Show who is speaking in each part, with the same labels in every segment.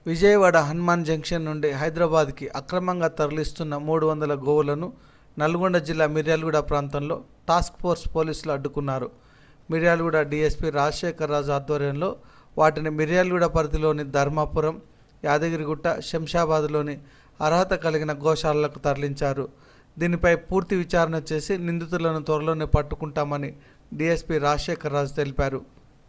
Speaker 1: Vijayawada Hanuman junction నుండి హైదరాబాద్కి అక్రమంగా తరలిస్తున్న 300 గోవులను నల్గొండ జిల్లా మిర్యాలగూడ ప్రాంతంలో టాస్క్ ఫోర్స్ పోలీసులు అడ్డుకున్నారు. మిర్యాలగూడ డీఎస్పీ రాజశేఖర్ రాజు ఆధ్వర్యంలో వాటిని మిర్యాలగూడ పరిధిలోని ధర్మాపురం, యాదగిరిగుట్ట, శంషాబాద్లోని అర్హత కలిగిన గోశాలలకు తరలించారు. దీనిపై పూర్తి విచారణ చేసి నిందితులను త్వరలోనే పట్టుకుంటామని డీఎస్పీ రాజశేఖర్ రాజు తెలిపారు.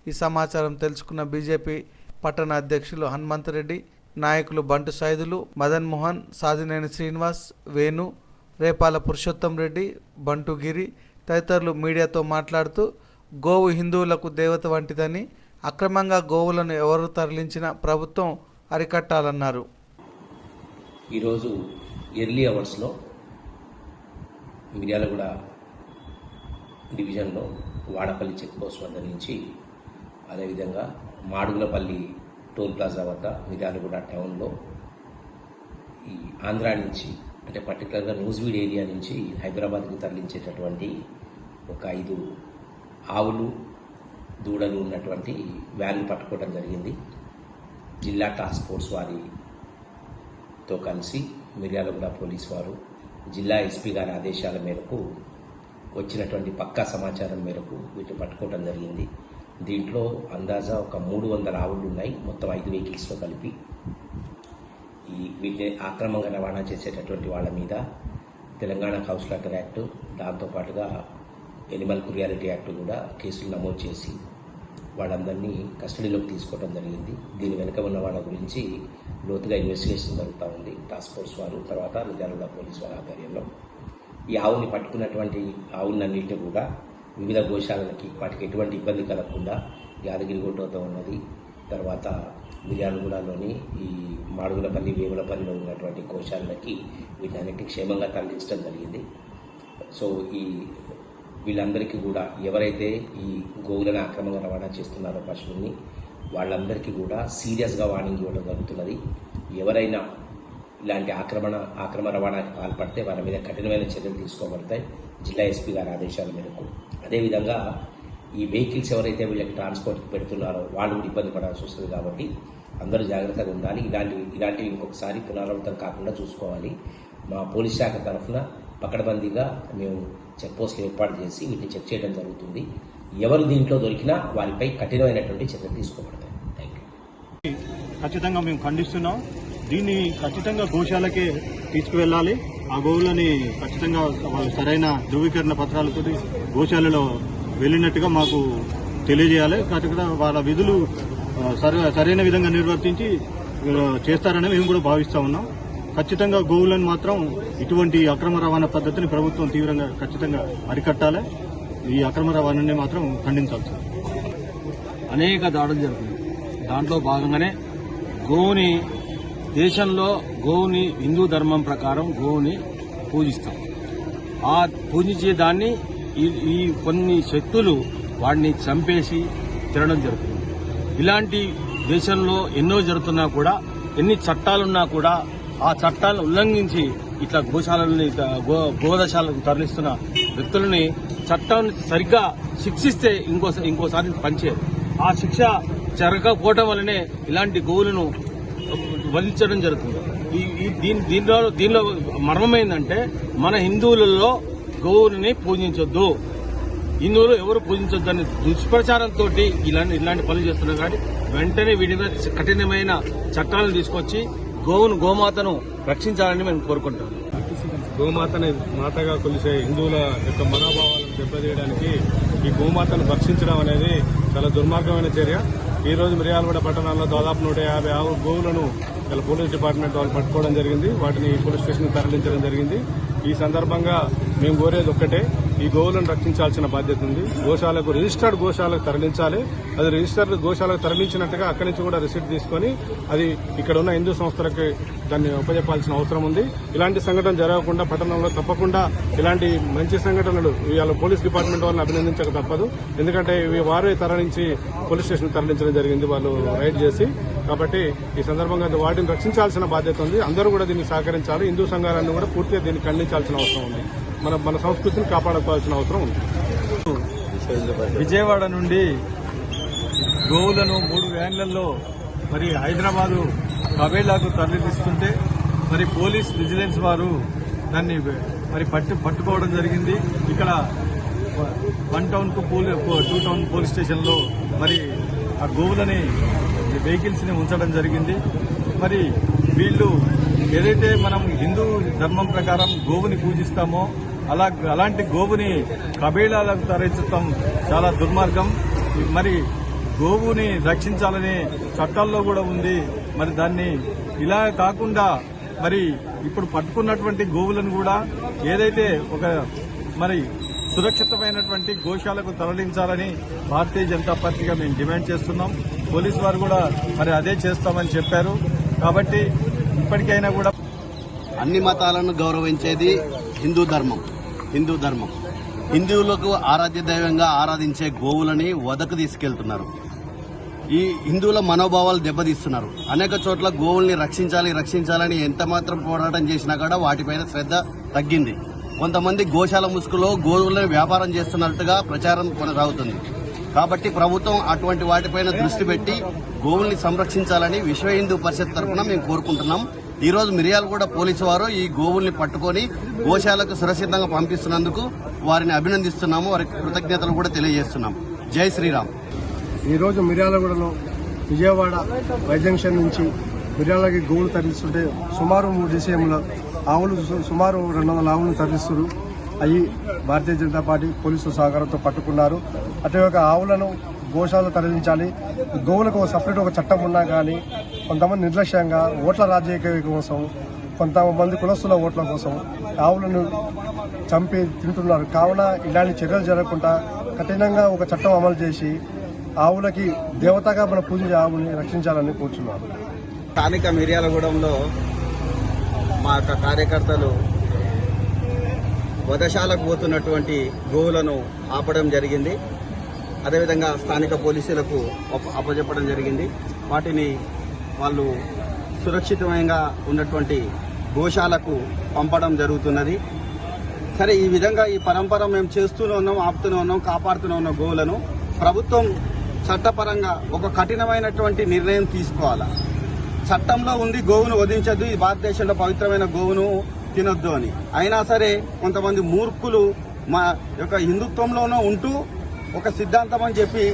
Speaker 1: ఈ సమాచారం తెలుసుకున్న బీజేపీ పట్టణ అధ్యక్షులు హనుమంతరెడ్డి, నాయకులు బంటు సైదులు, మదన్ మోహన్, సాదినేని శ్రీనివాస్, వేణు, రేపాల పురుషోత్తం రెడ్డి, బంటు గిరి తదితరులు మీడియాతో మాట్లాడుతూ గోవు హిందువులకు దేవత వంటిదని, అక్రమంగా గోవులను ఎవరు తరలించినా ప్రభుత్వం అరికట్టాలన్నారు.
Speaker 2: ఈరోజు ఎర్లీ అవర్స్లో మిర్యాలగూడ డివిజన్లో వాడపల్లి చెక్ పోస్ట్ వద్ద నుంచి, అదేవిధంగా మాడుగులపల్లి టోల్ ప్లాజా వద్ద మిర్యాలగూడ టౌన్లో ఈ ఆంధ్రా నుంచి, అంటే పర్టికులర్గా న్యూజివీడ్ ఏరియా నుంచి హైదరాబాద్కు తరలించేటటువంటి ఒక 5 ఆవులు, దూడలు ఉన్నటువంటి వ్యాన్లు పట్టుకోవడం జరిగింది. జిల్లా టాస్క్ ఫోర్స్ వారితో కలిసి మిర్యాలగూడ పోలీసు వారు జిల్లా ఎస్పీ గారి ఆదేశాల మేరకు వచ్చినటువంటి పక్కా సమాచారం మేరకు వీటిని పట్టుకోవడం జరిగింది. దీంట్లో అందాజా ఒక 300 ఆవులు ఉన్నాయి, మొత్తం 5 వెహికల్స్లో కలిపి. వీటిని ఆక్రమంగా రవాణా చేసేటటువంటి వాళ్ళ మీద తెలంగాణ కౌన్సిలర్ యాక్ట్, దాంతోపాటుగా ఎనిమల్ క్రుయాలిటీ యాక్ట్ కూడా కేసులు నమోదు చేసి వాళ్ళందరినీ కస్టడీలోకి తీసుకోవడం జరిగింది. దీని వెనుక ఉన్న వాళ్ళ గురించి లోతుగా ఇన్వెస్టిగేషన్ జరుగుతూ ఉంది. టాస్క్ ఫోర్స్ వారు, తర్వాత మిర్యాలగూడ పోలీసు వారి ఆధ్వర్యంలో ఈ ఆవుని పట్టుకున్నటువంటి ఆవులన్నింటినీ కూడా వివిధ గోశాలలకి, వాటికి ఎటువంటి ఇబ్బంది కలగకుండా యాదగిరిగుట్టతో ఉన్నది, తర్వాత మిర్యాలగూడలోని ఈ మాడుగులపల్లి, వేములపల్లిలో ఉన్నటువంటి గోశాలలకి వీటన్నిటిని క్షేమంగా తరలించడం జరిగింది. సో వీళ్ళందరికీ కూడా, ఎవరైతే ఈ గోవులను అక్రమంగా రవాణా చేస్తున్నారో పశువుల్ని, వాళ్ళందరికీ కూడా సీరియస్గా వార్నింగ్ ఇవ్వడం జరుగుతున్నది. ఎవరైనా ఇలాంటి ఆక్రమ రవాణాకి పాల్పడితే వాళ్ళ మీద కఠినమైన చర్యలు తీసుకోబడతాయి జిల్లా ఎస్పీ గారి ఆదేశాల మేరకు. అదేవిధంగా ఈ వెహికల్స్ ఎవరైతే వీళ్ళకి ట్రాన్స్పోర్ట్కి పెడుతున్నారో వాళ్ళు కూడా ఇబ్బంది పడాల్సి వస్తుంది. కాబట్టి అందరూ జాగ్రత్తగా ఉండాలి. ఇలాంటివి ఇంకొకసారి పునరావృతం కాకుండా చూసుకోవాలి. మా పోలీస్ శాఖ తరఫున పకడ్బందీగా మేము చెక్ పోస్టులు ఏర్పాటు చేసి వీటిని చెక్ చేయడం జరుగుతుంది. ఎవరు దీంట్లో దొరికినా వారిపై కఠినమైనటువంటి చర్యలు తీసుకోబడతాయి. Thank you.
Speaker 3: ఖచ్చితంగా మేము ఖండిస్తున్నాం. దీన్ని ఖచ్చితంగా గోశాలకే తీసుకువెళ్ళాలి. ఆ గోవులని ఖచ్చితంగా వాళ్ళు సరైన ధృవీకరణ పత్రాలతో గోశాలలో వెళ్ళినట్టుగా మాకు తెలియజేయాలి. ఖచ్చితంగా వాళ్ళ విధులు సరైన విధంగా నిర్వర్తించి చేస్తారని మేము కూడా భావిస్తా ఉన్నాం. ఖచ్చితంగా గోవులను మాత్రం ఇటువంటి అక్రమ రవాణా పద్ధతిని ప్రభుత్వం తీవ్రంగా ఖచ్చితంగా అరికట్టాలి. ఈ అక్రమ రవాణాన్ని మాత్రం ఖండించాల్సి.
Speaker 4: అనేక దాడులు జరుగుతుంది. దాంట్లో భాగంగానే గోవుని, దేశంలో గోవుని హిందూ ధర్మం ప్రకారం గోవుని పూజిస్తాం. ఆ పూజించే దాన్ని ఈ కొన్ని శక్తులు వాడిని చంపేసి తినడం జరుగుతుంది. ఇలాంటి దేశంలో ఎన్నో జరుగుతున్నా కూడా, ఎన్ని చట్టాలున్నా కూడా ఆ చట్టాలను ఉల్లంఘించి ఇట్లా గోశాలని, గోదశాలకు తరలిస్తున్న వ్యక్తులని చట్టాన్ని సరిగ్గా శిక్షిస్తే ఇంకోసారి పనిచేయదు. ఆ శిక్ష జరగకపోవడం వల్లనే ఇలాంటి గోవులను వధించడం జరుగుతుంది. దీనిలో మర్మం ఏంటంటే, మన హిందువులలో గోవుని పూజించొద్దు, హిందువులు ఎవరు పూజించొద్దు అని దుష్ప్రచారంతో ఇలాంటి పనులు చేస్తున్నారు. కాబట్టి వెంటనే వీటి మీద కఠినమైన చట్టాలను తీసుకొచ్చి గోమాతను రక్షించాలని మేము కోరుకుంటాం.
Speaker 5: గోమాతని మాతగా కొలిసే హిందువుల యొక్క మనోభావాలను దెబ్బతీయడానికి ఈ గోమాతను భక్షించడం అనేది చాలా దుర్మార్గమైన చర్య. ఈ రోజు మిర్యాలగూడ పట్టణంలో దాదాపు 150 ఆవు గోవులను ఇలా పోలీస్ డిపార్ట్మెంట్ వాళ్ళు పట్టుకోవడం జరిగింది. వాటిని పోలీస్ స్టేషన్కి తరలించడం జరిగింది. ఈ సందర్భంగా మేము కోరేది ఒక్కటే, ఈ గోవులను రక్షించాల్సిన బాధ్యత ఉంది. రిజిస్టర్డ్ గోశాలకు తరలించాలి. అది రిజిస్టర్డ్ గోశాలకు తరలించినట్టుగా అక్కడి నుంచి కూడా రిసిప్ట్ తీసుకొని అది ఇక్కడ ఉన్న హిందూ సంస్థలకి దాన్ని ఉపజెప్పాల్సిన అవసరం ఉంది. ఇలాంటి సంఘటన జరగకుండా పట్టణంలో తప్పకుండా ఇలాంటి మంచి సంఘటనలు ఇవాళ పోలీస్ డిపార్ట్మెంట్ వాళ్ళని అభినందించక తప్పదు. ఎందుకంటే వారే తరలించి పోలీస్ స్టేషన్ తరలించడం జరిగింది, వాళ్ళు రైడ్ చేసి. కాబట్టి ఈ సందర్భంగా వాటిని రక్షించాల్సిన బాధ్యత ఉంది. అందరూ కూడా దీన్ని సహకరించాలి. హిందూ సంఘాలన్నీ కూడా పూర్తిగా దీన్ని ఖండించాల్సిన అవసరం ఉంది. మన సంస్కృతిని కాపాడుకోవాల్సిన అవసరం ఉంది.
Speaker 3: విజయవాడ నుండి గోవులను 3 వ్యాన్లలో మరి హైదరాబాదు కబేళాకు తరలిస్తుంటే మరి పోలీస్ విజిలెన్స్ వారు దాన్ని మరి పట్టుకోవడం జరిగింది. ఇక్కడ 1 టౌన్ కు 2 టౌన్ పోలీస్ స్టేషన్లో మరి ఆ గోవులని వెహికల్స్ ని ఉంచడం జరిగింది. మరి వీళ్ళు ఏదైతే మనం హిందూ ధర్మం ప్రకారం గోవుని పూజిస్తామో అలాంటి గోవుని కబేళాలకు తరలించడం చాలా దుర్మార్గం. మరి గోవుని రక్షించాలనే చట్టాల్లో కూడా ఉంది. మరి దాన్ని ఇలా కాకుండా మరి ఇప్పుడు పట్టుకున్నటువంటి గోవులను కూడా ఏదైతే ఒక మరి సురక్షితమైనటువంటి గోశాలకు తరలించాలని భారతీయ జనతా పార్టీగా మేము డిమాండ్ చేస్తున్నాం. పోలీసు వారు కూడా మరి అదే చేస్తామని చెప్పారు. కాబట్టి ఇప్పటికైనా కూడా
Speaker 6: అన్ని మతాలను గౌరవించేది హిందూ ధర్మం. హిందువులకు ఆరాధ్య దైవంగా ఆరాధించే గోవులని వదకు తీసుకెళ్తున్నారు. ఈ హిందువుల మనోభావాలు దెబ్బతీస్తున్నారు. అనేక చోట్ల గోవుల్ని రక్షించాలని ఎంత మాత్రం పోరాటం చేసినా కూడా వాటిపైన శ్రద్ధ తగ్గింది. కొంతమంది గోశాల ముసుగులో గోవులను వ్యాపారం చేస్తున్నట్టుగా ప్రచారం కొనసాగుతుంది. కాబట్టి ప్రభుత్వం అటువంటి వాటిపైన దృష్టి పెట్టి గోవుల్ని సంరక్షించాలని విశ్వ హిందూ పరిషత్ తరఫున మేము కోరుకుంటున్నాం. ఈ రోజు మిర్యాలగూడ పోలీసు వారు ఈ గోవుల్ని పట్టుకొని గోశాలకు సురక్షితంగా పంపిస్తున్నందుకు వారిని అభినందిస్తున్నాము. వారికి కృతజ్ఞతలు కూడా తెలియజేస్తున్నాం. జై శ్రీరామ్.
Speaker 7: ఈరోజు మిర్యాలగూడలో విజయవాడ వై జంక్షన్ నుంచి మిర్యాలకి గోవులు తరలిస్తుంటే సుమారు 3 డిసెంబర్ల ఆవులు సుమారు 200 ఆవులను తరలిస్తున్నారు. అవి భారతీయ జనతా పార్టీ పోలీసుల సహకారంతో పట్టుకున్నారు. అటు ఒక ఆవులను గోశాల తరలించాలి. గోవులకు సపరేట్ ఒక చట్టం ఉన్నా కానీ కొంతమంది నిర్లక్ష్యంగా ఓట్ల రాజకీయ కోసం, కొంతమంది కులస్తుల ఓట్ల కోసం ఆవులను చంపి తింటున్నారు. కావున ఇలాంటి చర్యలు జరగకుండా కఠినంగా ఒక చట్టం అమలు చేసి ఆవులకి దేవతగా మన పూజించే ఆవుని రక్షించాలని కోరుచున్నాను.
Speaker 8: స్థానిక మిర్యాలగూడెంలో మా యొక్క కార్యకర్తలు వధశాలకు పోతున్నటువంటి గోవులను ఆపడం జరిగింది. అదేవిధంగా స్థానిక పోలీసులకు అప్పచెప్పడం జరిగింది. వాటిని వాళ్ళు సురక్షితంగా ఉన్నటువంటి గోశాలకు పంపడం జరుగుతున్నది. సరే, ఈ విధంగా ఈ పరంపర మేము చేస్తూనే ఉన్నాం, ఆపుతూనే ఉన్నాం, కాపాడుతూనే ఉన్న గోవులను ప్రభుత్వం చట్టపరంగా ఒక కఠినమైనటువంటి నిర్ణయం తీసుకోవాలా. చట్టంలో ఉంది గోవును వధించద్దు, ఈ భారతదేశంలో పవిత్రమైన గోవును తినొద్దు అని. అయినా సరే కొంతమంది మూర్ఖులు మా యొక్క హిందుత్వంలోనూ ఉంటూ ఒక సిద్ధాంతం అని చెప్పి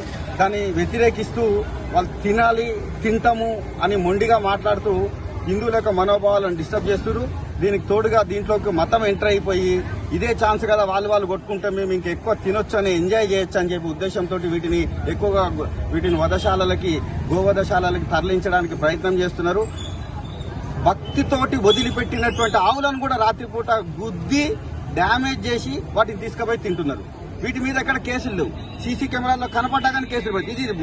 Speaker 8: దాన్ని వ్యతిరేకిస్తూ వాళ్ళు తింటాము అని మొండిగా మాట్లాడుతూ హిందువుల యొక్క మనోభావాలను డిస్టర్బ్ చేస్తున్నారు. దీనికి తోడుగా దీంట్లోకి మతం ఎంటర్ అయిపోయి ఇదే ఛాన్స్ కదా వాళ్ళు కొట్టుకుంటే మేము ఇంకెక్కువ తినొచ్చు అని ఎంజాయ్ చేయొచ్చు అని చెప్పి ఉద్దేశంతో వీటిని వధశాలలకి గోవధశాలలకి తరలించడానికి ప్రయత్నం చేస్తున్నారు. భక్తితోటి వదిలిపెట్టినటువంటి ఆవులను కూడా రాత్రిపూట గుద్ది డ్యామేజ్ చేసి వాటిని తీసుకుపోయి తింటున్నారు. వీటి మీద ఎక్కడ కేసులు లేవు. సీసీ కెమెరాల్లో కనపడ్డా కానీ కేసులు పెట్టి ఇది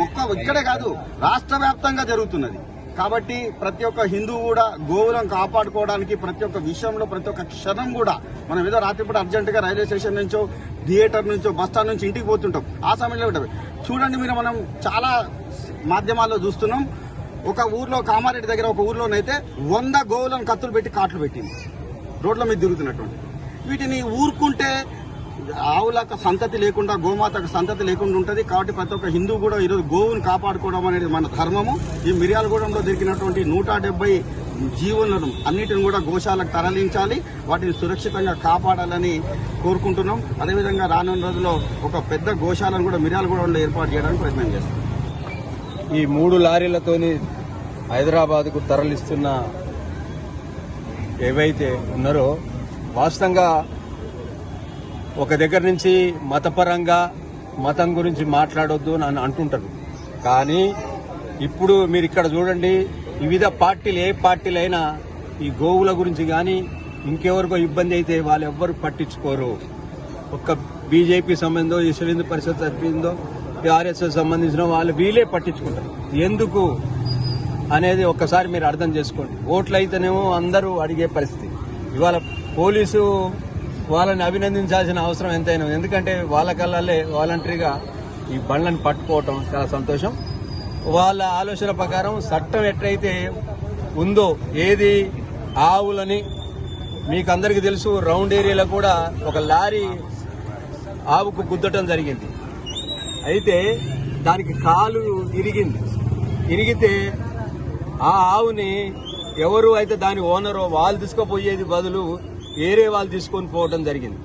Speaker 8: ఇక్కడే కాదు, రాష్ట్ర వ్యాప్తంగా జరుగుతున్నది. కాబట్టి ప్రతి ఒక్క హిందువు కూడా గోవులను కాపాడుకోవడానికి ప్రతి ఒక్క విషయంలో ప్రతి ఒక్క క్షణం కూడా మనం ఏదో రాత్రిపూట అర్జెంటుగా రైల్వే స్టేషన్ నుంచో థియేటర్ నుంచో బస్ స్టాండ్ నుంచి ఇంటికి పోతుంటాం. ఆ సమయంలో ఉంటుంది చూడండి, మనం చాలా మాధ్యమాల్లో చూస్తున్నాం. ఒక ఊర్లో కామారెడ్డి దగ్గర ఒక ఊర్లోనైతే 100 గోవులను కత్తులు పెట్టి కాట్లు పెట్టింది రోడ్ల మీద తిరుగుతున్నటువంటి. వీటిని ఊరుకుంటే ఆవులకు సంతతి లేకుండా, గోమాతకు సంతతి లేకుండా ఉంటుంది. కాబట్టి ప్రతి ఒక్క హిందూ కూడా ఈరోజు గోవును కాపాడుకోవడం అనేది మన ధర్మము. ఈ మిర్యాలగూడెంలో దొరికినటువంటి 170 జీవులను అన్నిటిని కూడా గోశాలకు తరలించాలి, వాటిని సురక్షితంగా కాపాడాలని కోరుకుంటున్నాం. అదేవిధంగా రానున్న రోజుల్లో ఒక పెద్ద గోశాలను కూడా మిర్యాలగూడెంలో ఏర్పాటు చేయడానికి ప్రయత్నం చేస్తాం.
Speaker 4: ఈ 3 లారీలతోని హైదరాబాద్కు తరలిస్తున్న ఏవైతే ఉన్నారో వాస్తవంగా ఒక దగ్గర నుంచి మతపరంగా మతం గురించి మాట్లాడొద్దు అని అంటుంటారు. కానీ ఇప్పుడు మీరు ఇక్కడ చూడండి, వివిధ పార్టీలు ఏ పార్టీలైనా ఈ గోవుల గురించి కానీ ఇంకెవరికో ఇబ్బంది అయితే వాళ్ళు ఎవ్వరు పట్టించుకోరు. ఒక్క బీజేపీ సంబంధం, విశ్వ హిందూ పరిషత్ తప్పిందో, ఆర్ఎస్ఎస్ సంబంధించిన వాళ్ళు వీళ్ళే పట్టించుకుంటారు. ఎందుకు అనేది ఒక్కసారి మీరు అర్థం చేసుకోండి. ఓట్లు అయితేనేమో అందరూ అడిగే పరిస్థితి. ఇవాళ పోలీసు వాళ్ళని అభినందించాల్సిన అవసరం ఎంతైనా, ఎందుకంటే వాళ్ళ కళ్ళల్లే వాలంటరీగా ఈ బండ్లను పట్టుకోవటం చాలా సంతోషం. వాళ్ళ ఆలోచన ప్రకారం చట్టం ఎట్లయితే ఉందో, ఏది ఆవులని మీకు అందరికీ తెలుసు, రౌండ్ ఏరియాలో కూడా ఒక లారీ ఆవుకు గుద్దటం జరిగింది. అయితే దానికి కాలు ఇరిగితే ఆ ఆవుని ఎవరు అయితే దాని ఓనరో వాళ్ళు తీసుకుపోయేది బదులు వేరే వాళ్ళు తీసుకొని పోవడం జరిగింది.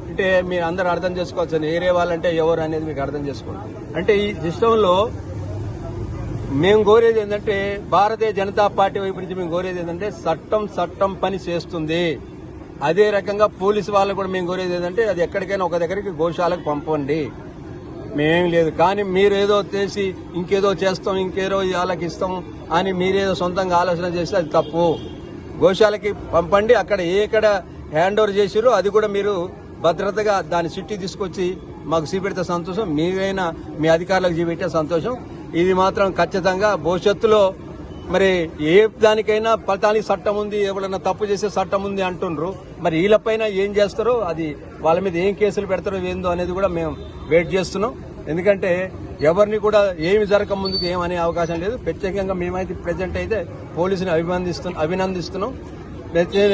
Speaker 4: అంటే మీరు అందరూ అర్థం చేసుకోవచ్చు, వేరే వాళ్ళంటే ఎవరు అనేది మీకు అర్థం చేసుకోండి. అంటే ఈ సిస్టంలో మేము కోరేది ఏంటంటే, భారతీయ జనతా పార్టీ వైపు నుంచి మేము కోరేది ఏంటంటే చట్టం పని చేస్తుంది. అదే రకంగా పోలీసు వాళ్ళకు కూడా మేము కోరేది ఏంటంటే, అది ఎక్కడికైనా ఒక దగ్గరికి గోశాలకు పంపండి, మేమేం లేదు. కానీ మీరేదో చేసి ఇంకేదో చేస్తాం, ఇంకేదో వాళ్ళకి ఇస్తాం అని మీరేదో సొంతంగా ఆలోచన చేస్తే అది తప్పు. గోశాలకి పంపండి, అక్కడ ఎక్కడ హ్యాండ్ ఓవర్ చేసిరో అది కూడా మీరు భద్రతగా దాని చుట్టి తీసుకొచ్చి మాకు చూపెడితే సంతోషం, మీరైనా మీ అధికారులకు చూపెట్టే సంతోషం. ఇది మాత్రం ఖచ్చితంగా భవిష్యత్తులో మరి ఏ దానికైనా ఫలితానికి చట్టం ఉంది, ఎవరైనా తప్పు చేసే చట్టం ఉంది అంటుండ్రు. మరి వీళ్ళపైన ఏం చేస్తారో, అది వాళ్ళ మీద ఏం కేసులు పెడతారో ఏందో అనేది కూడా మేము వెయిట్ చేస్తున్నాం. ఎందుకంటే ఎవరిని కూడా ఏమి జరగక ముందుకు ఏమనే అవకాశం లేదు. ప్రత్యేకంగా మేమైతే ప్రజెంట్ అయితే పోలీసుని అభినందిస్తున్నాం.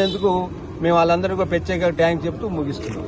Speaker 4: ఎందుకు మేము వాళ్ళందరికీ ప్రత్యేకంగా థ్యాంక్స్ చెప్తూ ముగిస్తున్నాం.